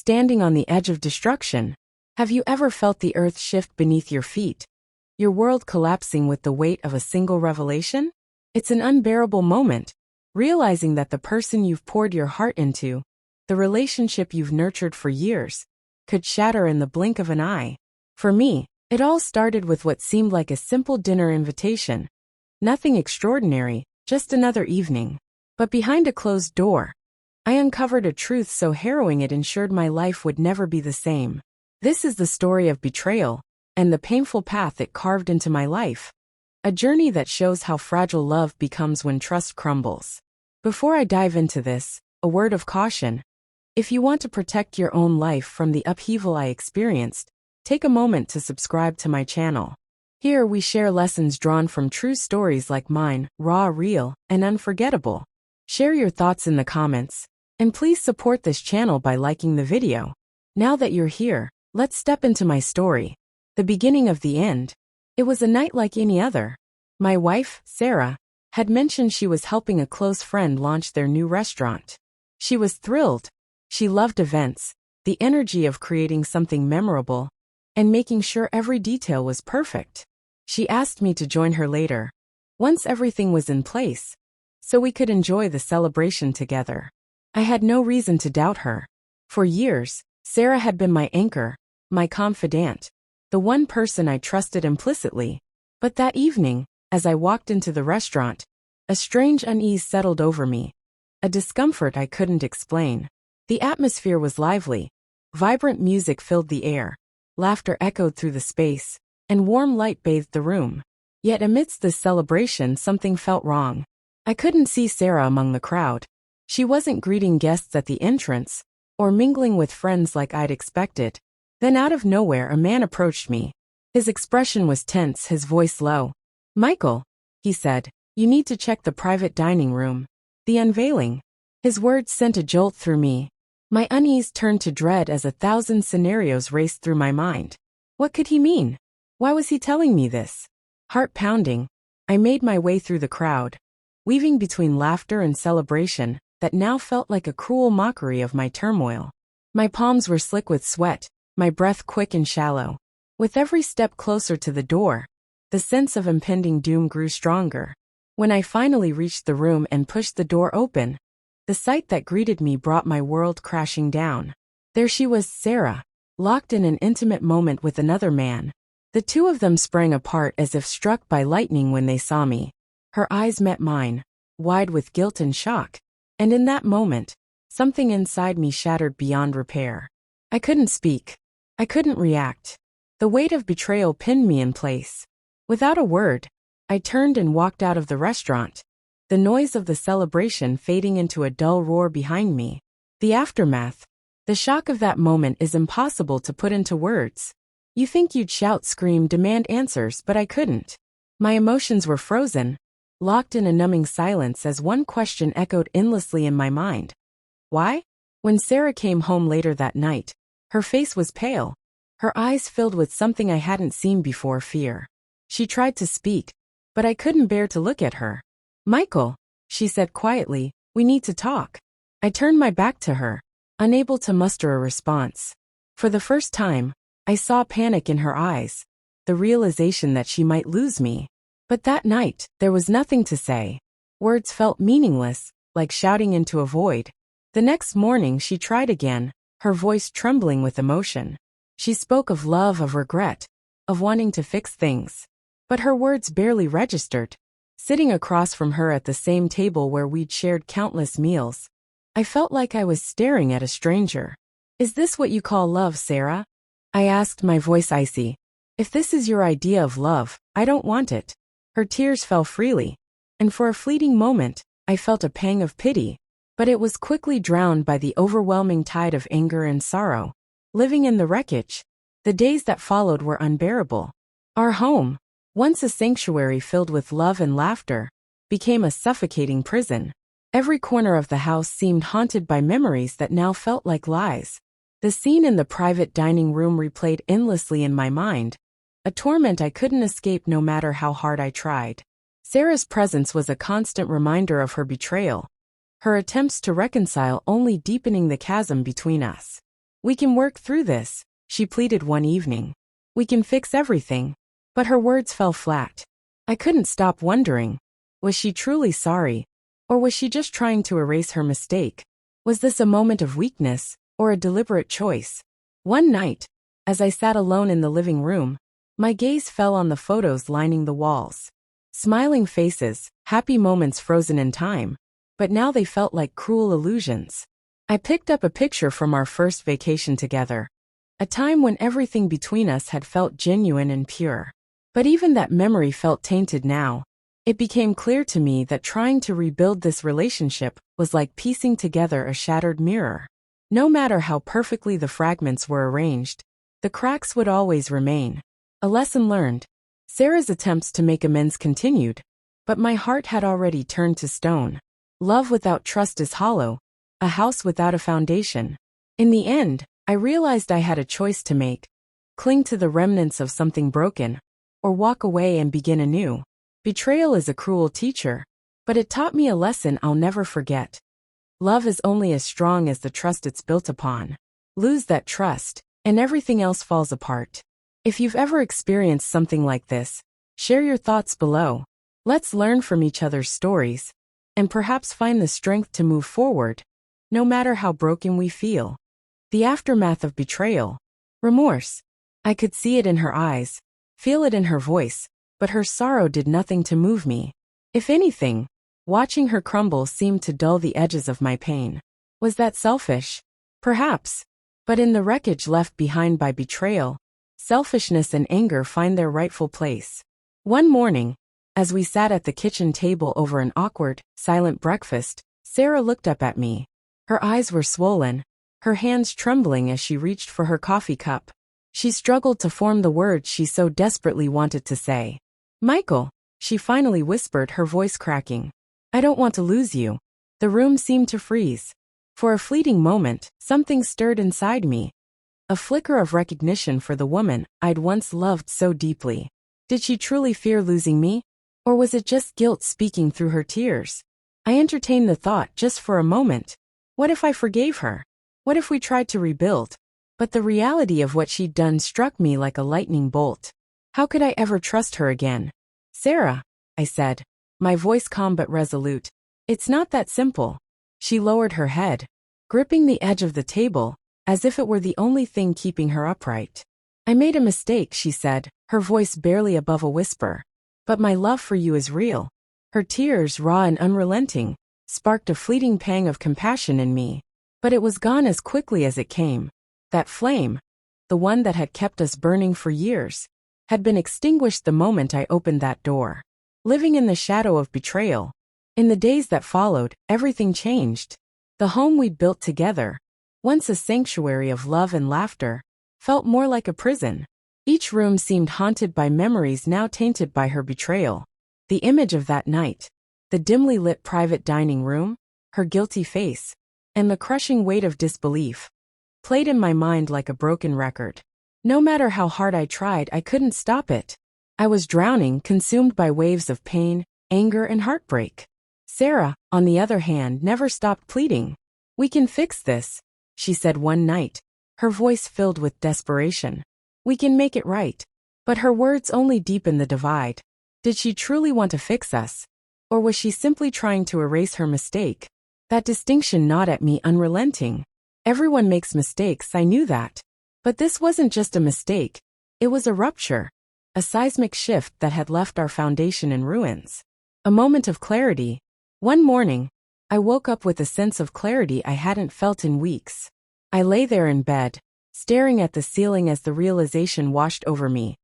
standing on the edge of destruction. Have you ever felt the earth shift beneath your feet? Your world collapsing with the weight of a single revelation? It's an unbearable moment, realizing that the person you've poured your heart into, the relationship you've nurtured for years, could shatter in the blink of an eye. For me, it all started with what seemed like a simple dinner invitation. Nothing extraordinary, just another evening. But behind a closed door, I uncovered a truth so harrowing it ensured my life would never be the same. This is the story of betrayal, and the painful path it carved into my life. A journey that shows how fragile love becomes when trust crumbles. Before I dive into this, a word of caution. If you want to protect your own life from the upheaval I experienced, take a moment to subscribe to my channel. Here we share lessons drawn from true stories like mine, raw, real, and unforgettable. Share your thoughts in the comments, and please support this channel by liking the video. Now that you're here, let's step into my story. The beginning of the end. It was a night like any other. My wife, Sarah, had mentioned she was helping a close friend launch their new restaurant. She was thrilled. She loved events, the energy of creating something memorable, and making sure every detail was perfect. She asked me to join her later, once everything was in place, so we could enjoy the celebration together. I had no reason to doubt her. For years, Sarah had been my anchor, my confidant, the one person I trusted implicitly. But that evening, as I walked into the restaurant, a strange unease settled over me, a discomfort I couldn't explain. The atmosphere was lively. Vibrant music filled the air, laughter echoed through the space, and warm light bathed the room. Yet amidst this celebration something felt wrong. I couldn't see Sarah among the crowd. She wasn't greeting guests at the entrance, or mingling with friends like I'd expected. Then out of nowhere a man approached me. His expression was tense, his voice low. "Michael," he said, "you need to check the private dining room. The unveiling." His words sent a jolt through me. My unease turned to dread as 1,000 scenarios raced through my mind. What could he mean? Why was he telling me this? Heart pounding, I made my way through the crowd, weaving between laughter and celebration that now felt like a cruel mockery of my turmoil. My palms were slick with sweat, my breath quick and shallow. With every step closer to the door, the sense of impending doom grew stronger. When I finally reached the room and pushed the door open, the sight that greeted me brought my world crashing down. There she was, Sarah, locked in an intimate moment with another man. The two of them sprang apart as if struck by lightning when they saw me. Her eyes met mine, wide with guilt and shock. And in that moment, something inside me shattered beyond repair. I couldn't speak. I couldn't react. The weight of betrayal pinned me in place. Without a word, I turned and walked out of the restaurant, the noise of the celebration fading into a dull roar behind me. The aftermath, the shock of that moment is impossible to put into words. You think you'd shout, scream, demand answers, but I couldn't. My emotions were frozen, locked in a numbing silence as one question echoed endlessly in my mind. Why? When Sarah came home later that night, her face was pale, her eyes filled with something I hadn't seen before, fear. She tried to speak, but I couldn't bear to look at her. "Michael," she said quietly, "we need to talk." I turned my back to her, unable to muster a response. For the first time, I saw panic in her eyes, the realization that she might lose me. But that night, there was nothing to say. Words felt meaningless, like shouting into a void. The next morning she tried again, her voice trembling with emotion. She spoke of love, of regret, of wanting to fix things. But her words barely registered. Sitting across from her at the same table where we'd shared countless meals, I felt like I was staring at a stranger. "Is this what you call love, Sarah?" I asked, my voice icy. "If this is your idea of love, I don't want it." Her tears fell freely, and for a fleeting moment, I felt a pang of pity, but it was quickly drowned by the overwhelming tide of anger and sorrow. Living in the wreckage, the days that followed were unbearable. Our home, once a sanctuary filled with love and laughter, became a suffocating prison. Every corner of the house seemed haunted by memories that now felt like lies. The scene in the private dining room replayed endlessly in my mind, a torment I couldn't escape no matter how hard I tried. Sarah's presence was a constant reminder of her betrayal, her attempts to reconcile only deepening the chasm between us. We can work through this, she pleaded one evening. We can fix everything. But her words fell flat. I couldn't stop wondering. Was she truly sorry? Or was she just trying to erase her mistake? Was this a moment of weakness, or a deliberate choice? One night, as I sat alone in the living room, my gaze fell on the photos lining the walls. Smiling faces, happy moments frozen in time, but now they felt like cruel illusions. I picked up a picture from our first vacation together, a time when everything between us had felt genuine and pure. But even that memory felt tainted now. It became clear to me that trying to rebuild this relationship was like piecing together a shattered mirror. No matter how perfectly the fragments were arranged, the cracks would always remain. A lesson learned. Sarah's attempts to make amends continued, but my heart had already turned to stone. Love without trust is hollow, a house without a foundation. In the end, I realized I had a choice to make: cling to the remnants of something broken, or walk away and begin anew. Betrayal is a cruel teacher, but it taught me a lesson I'll never forget. Love is only as strong as the trust it's built upon. Lose that trust, and everything else falls apart. If you've ever experienced something like this, share your thoughts below. Let's learn from each other's stories, and perhaps find the strength to move forward, no matter how broken we feel. The aftermath of betrayal. Remorse. I could see it in her eyes, feel it in her voice, but her sorrow did nothing to move me. If anything, watching her crumble seemed to dull the edges of my pain. Was that selfish? Perhaps. But in the wreckage left behind by betrayal, selfishness and anger find their rightful place. One morning, as we sat at the kitchen table over an awkward, silent breakfast, Sarah looked up at me. Her eyes were swollen, her hands trembling as she reached for her coffee cup. She struggled to form the words she so desperately wanted to say. "Michael," she finally whispered, her voice cracking. "I don't want to lose you." The room seemed to freeze. For a fleeting moment, something stirred inside me. A flicker of recognition for the woman I'd once loved so deeply. Did she truly fear losing me? Or was it just guilt speaking through her tears? I entertained the thought just for a moment. What if I forgave her? What if we tried to rebuild? But the reality of what she'd done struck me like a lightning bolt. How could I ever trust her again? "Sarah," I said, my voice calm but resolute. "It's not that simple." She lowered her head, gripping the edge of the table, as if it were the only thing keeping her upright. "I made a mistake," she said, her voice barely above a whisper. "But my love for you is real." Her tears, raw and unrelenting, sparked a fleeting pang of compassion in me. But it was gone as quickly as it came. That flame, the one that had kept us burning for years, had been extinguished the moment I opened that door. Living in the shadow of betrayal. In the days that followed, everything changed. The home we'd built together, once a sanctuary of love and laughter, felt more like a prison. Each room seemed haunted by memories now tainted by her betrayal. The image of that night, the dimly lit private dining room, her guilty face, and the crushing weight of disbelief, played in my mind like a broken record. No matter how hard I tried, I couldn't stop it. I was drowning, consumed by waves of pain, anger, and heartbreak. Sarah, on the other hand, never stopped pleading. "We can fix this," she said one night, her voice filled with desperation. "We can make it right." But her words only deepened the divide. Did she truly want to fix us? Or was she simply trying to erase her mistake? That distinction gnawed at me unrelenting. Everyone makes mistakes, I knew that. But this wasn't just a mistake. It was a rupture. A seismic shift that had left our foundation in ruins. A moment of clarity. One morning, I woke up with a sense of clarity I hadn't felt in weeks. I lay there in bed, staring at the ceiling as the realization washed over me.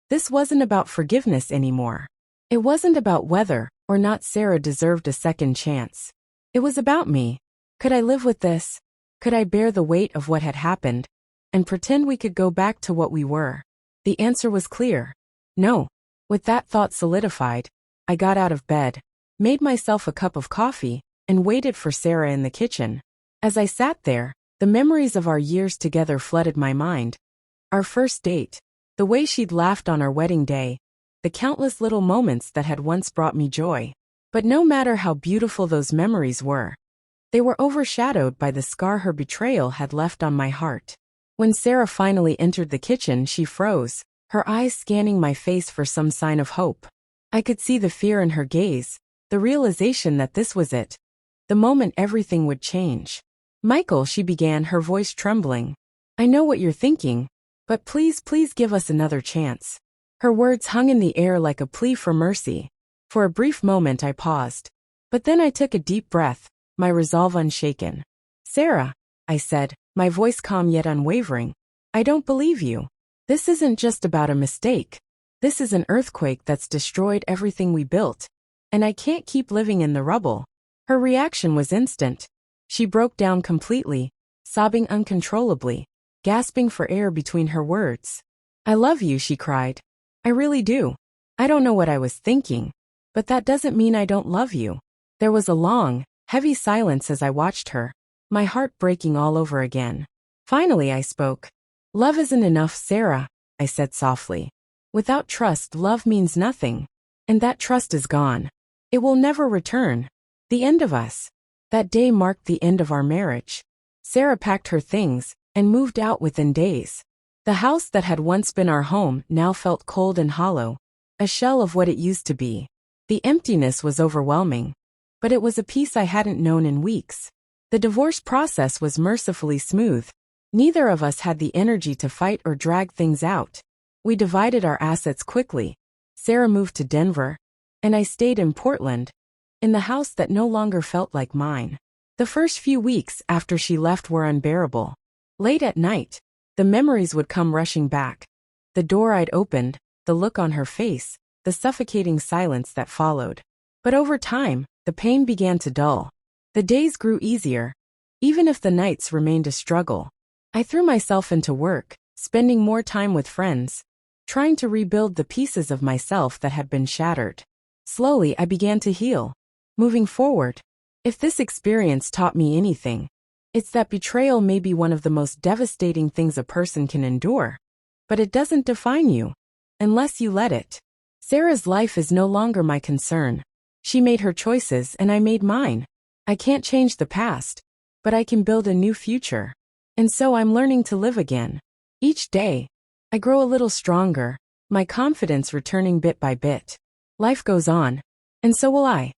This wasn't about forgiveness anymore. It wasn't about whether or not Sarah deserved a second chance. It was about me. Could I live with this? Could I bear the weight of what had happened, and pretend we could go back to what we were? The answer was clear. No. With that thought solidified, I got out of bed, made myself a cup of coffee, and waited for Sarah in the kitchen. As I sat there, the memories of our years together flooded my mind. Our first date, the way she'd laughed on our wedding day, the countless little moments that had once brought me joy. But no matter how beautiful those memories were, they were overshadowed by the scar her betrayal had left on my heart. When Sarah finally entered the kitchen, she froze, her eyes scanning my face for some sign of hope. I could see the fear in her gaze, the realization that this was it, the moment everything would change. "Michael," she began, her voice trembling. "I know what you're thinking, but please give us another chance." Her words hung in the air like a plea for mercy. For a brief moment I paused. But then I took a deep breath, my resolve unshaken. "Sarah," I said, my voice calm yet unwavering, "I don't believe you. This isn't just about a mistake. This is an earthquake that's destroyed everything we built. And I can't keep living in the rubble." Her reaction was instant. She broke down completely, sobbing uncontrollably, gasping for air between her words. "I love you," she cried. "I really do. I don't know what I was thinking, but that doesn't mean I don't love you." There was a long, heavy silence as I watched her, my heart breaking all over again. Finally I spoke. "Love isn't enough, Sarah," I said softly. "Without trust, love means nothing. And that trust is gone. It will never return. The end of us." That day marked the end of our marriage. Sarah packed her things and moved out within days. The house that had once been our home now felt cold and hollow, a shell of what it used to be. The emptiness was overwhelming, but it was a peace I hadn't known in weeks. The divorce process was mercifully smooth. Neither of us had the energy to fight or drag things out. We divided our assets quickly. Sarah moved to Denver, and I stayed in Portland, in the house that no longer felt like mine. The first few weeks after she left were unbearable. Late at night, the memories would come rushing back. The door I'd opened, the look on her face, the suffocating silence that followed. But over time, the pain began to dull. The days grew easier, even if the nights remained a struggle. I threw myself into work, spending more time with friends, trying to rebuild the pieces of myself that had been shattered. Slowly, I began to heal. Moving forward, if this experience taught me anything, it's that betrayal may be one of the most devastating things a person can endure. But it doesn't define you, unless you let it. Sarah's life is no longer my concern. She made her choices and I made mine. I can't change the past, but I can build a new future. And so I'm learning to live again. Each day, I grow a little stronger, my confidence returning bit by bit. Life goes on, and so will I.